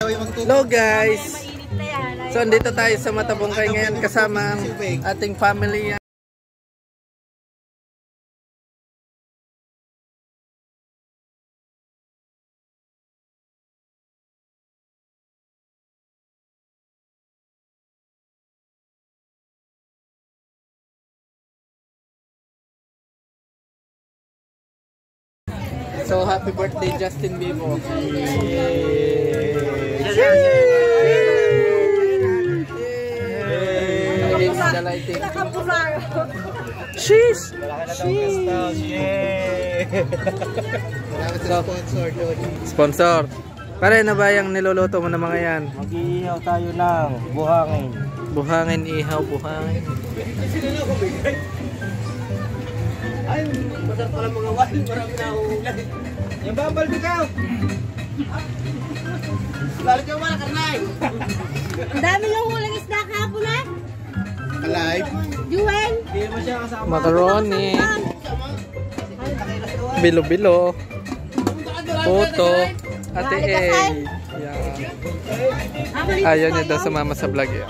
Hello guys! So andito tayo sa Matabungkay ngayon kasama ang ating family. So happy birthday Justin Bieber. Against the lighting. Sheesh! Sponsor. Pare na ba yung niluluto mo na mga yan? Mag-iihaw tayo ng buhangin. Buhangin, ihaw, buhangin. Ay, masarap pala mga wali. Marami na ulan. Yung bambal bikaw. Lalit yung mga karnay. Ang dami ng hulang isda kahapon na. Alive. Juwen. Hindi mo siya kasama. Macaroni. Bilo-bilo. Puto. Ate A. Ayaw niya daw sumama sa vlog yun.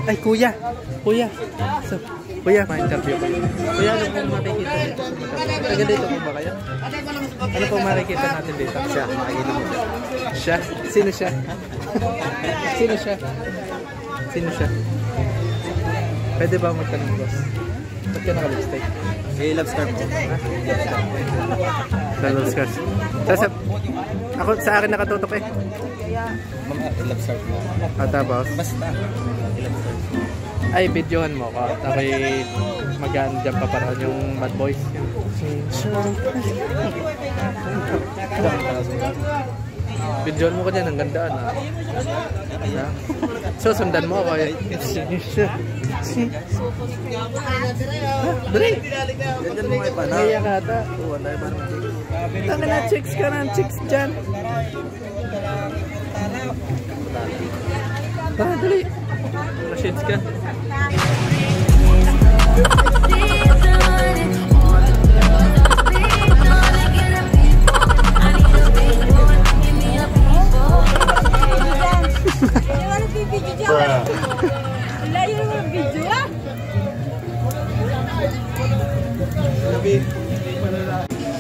Ay, kuya. Kuya. So, kuya, ma-interview ko. Kuya, ano pong makikita dito? Taga dito po ba kayo? Ano pong makikita natin dito? Siya, makikita mo. Siya? Sino siya? Sino siya? Sino siya? Pwede ba magtanong, boss? Ba't ka naka-lipstick? Hey, love star po. Sa love scars. Ako, sa akin nakatutok eh. Mga love star po. Tapos? Basta. Ay, videohan mo ko. Ako'y mag-aan dyan pa para yung Bad Boys. Videohan mo ko dyan, ang gandaan ah. So, sundan mo ako eh. Dali! Gandyan mo kayo pa na. Naiya ka ata. Tanga na, chicks ka na, chicks dyan. Tara, dali. Shades ka.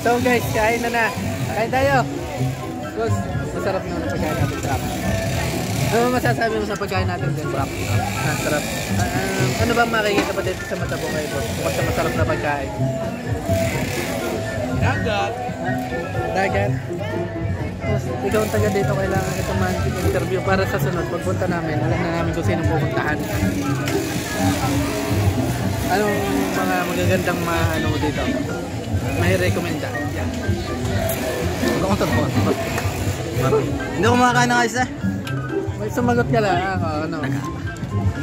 So guys, kain na. Kain tayo. Boss, masarap naman ang pagkain natin sa akin. Ano masasabi mo sa pagkain natin din, Brock? Sarap. Ano bang makikita pa dito sa Matabungkay, boss? Bukod sa masarap na pagkain. Dagat. Dagat. Boss, ikaw ang taga dito, kailangan ito man-interview para sa sunod. Pagpunta namin, alam na namin kung sino pupuntahan. Anong mga magagandang ano dito? May rekomenda. Ano kong tagpo? Hindi ako makakain ng ayos eh. May sumagot ka lang.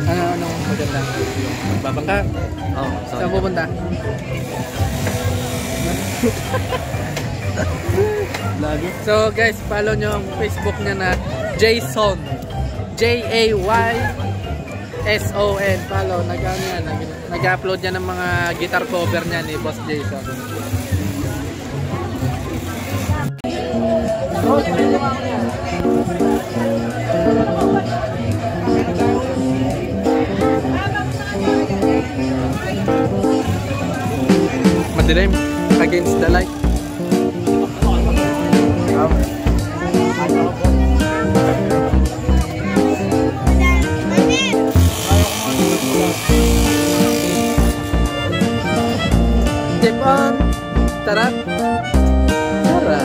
Anong maganda? Babangka? Oo. Saan pupunta? So guys, follow nyo ang Facebook niya na Jayson. Jayson. Follow. Nag-upload niya ng mga guitar cover niya ni Boss Jason. Madilim against the light. Tip on. Tara. Tara.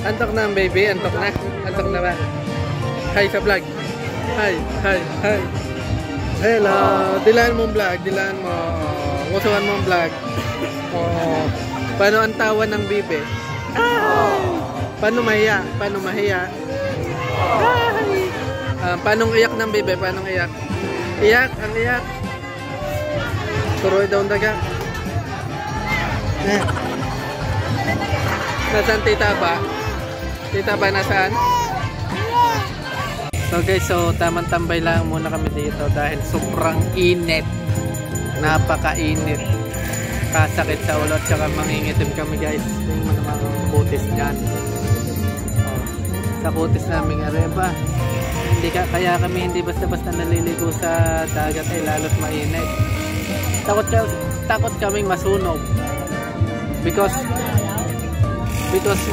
Antok na ang baby, antok na. Antok na ba? Hi sa vlog. Hi. Hello. Dilaan mo ang vlog, dilaan mo. Ngusuhan mo ang vlog. Oh. Paano ang tawa ng bibe? Paano mahiya? Paano mahiya? Paano iyak ng bibe? Paano iyak? Iyak, ang iyak. Turoy daw ang daga. Nasaan tita ba? Tita ba nasaan? So guys, so tamang tambay lang muna kami dito dahil sobrang init. Napakainit. Kasakit sa ulo at saka mangingitim kami guys. Yung mga kutis dyan. Sa kutis namin areba. Kaya kami hindi basta-basta naliligo sa dagat ay lalo't mainit. Takot kaming masunog. Because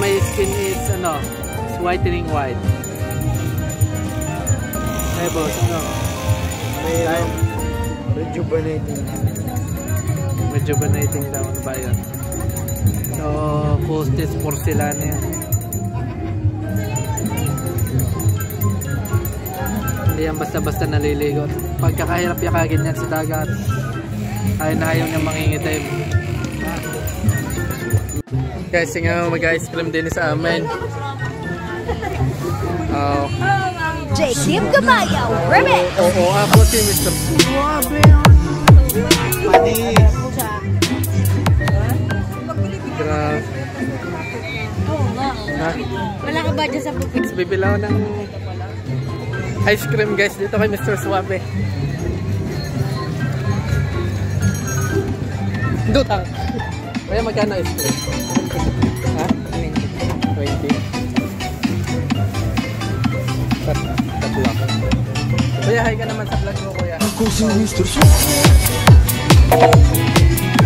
my skin is whitening white. Hey boss, rejuvenating daw ba yun? So, Costis porcelana yan. Hindi yan basta-basta naliligo. Pagkakahirap yakagin yan sa dagat. Ayaw niya mangingitim. Guys, nga mag-ice cream din sa amin. Jacob Gabayaw, Remix! Oo, ako si Mr. Suave. Panis. Grabe. Oo nga. Ha? Wala ka ba dyan sa bukid? Bibilaw ng ice cream guys dito kay Mr. Suave. Dutang. Kaya magkano ice cream? Ha? 20. Tatlo ako. Kuya, hi ka naman sa vlog mo, kuya. Ako si Mr. Suave.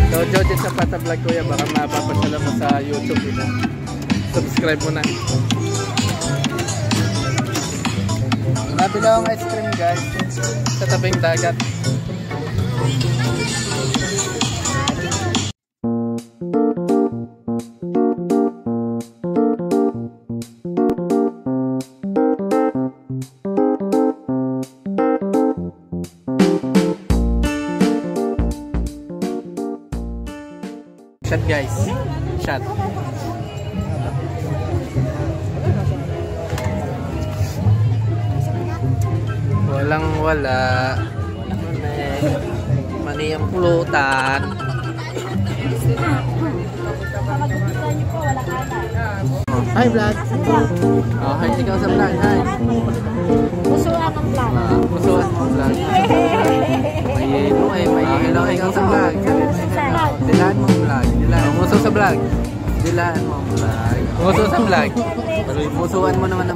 So, Jojit sa Pata Vlog, kuya. Baka mapapasala mo sa YouTube dito. Subscribe mo na. Nabilaw ang ice cream, guys. Sa tabing dagat. Shot guys. Shot. Walang wala. Mani ang pulutan. Hi vlog. Oh, hi ikaw sa vlog. Hi. Pusuan ang vlog. Pusuan mo vlog. May hello ikaw sa vlog. Dilaan mo vlog. Dilaan mo sa vlog. Dilaan mo vlog. Muso sa vlog. Musuan mo naman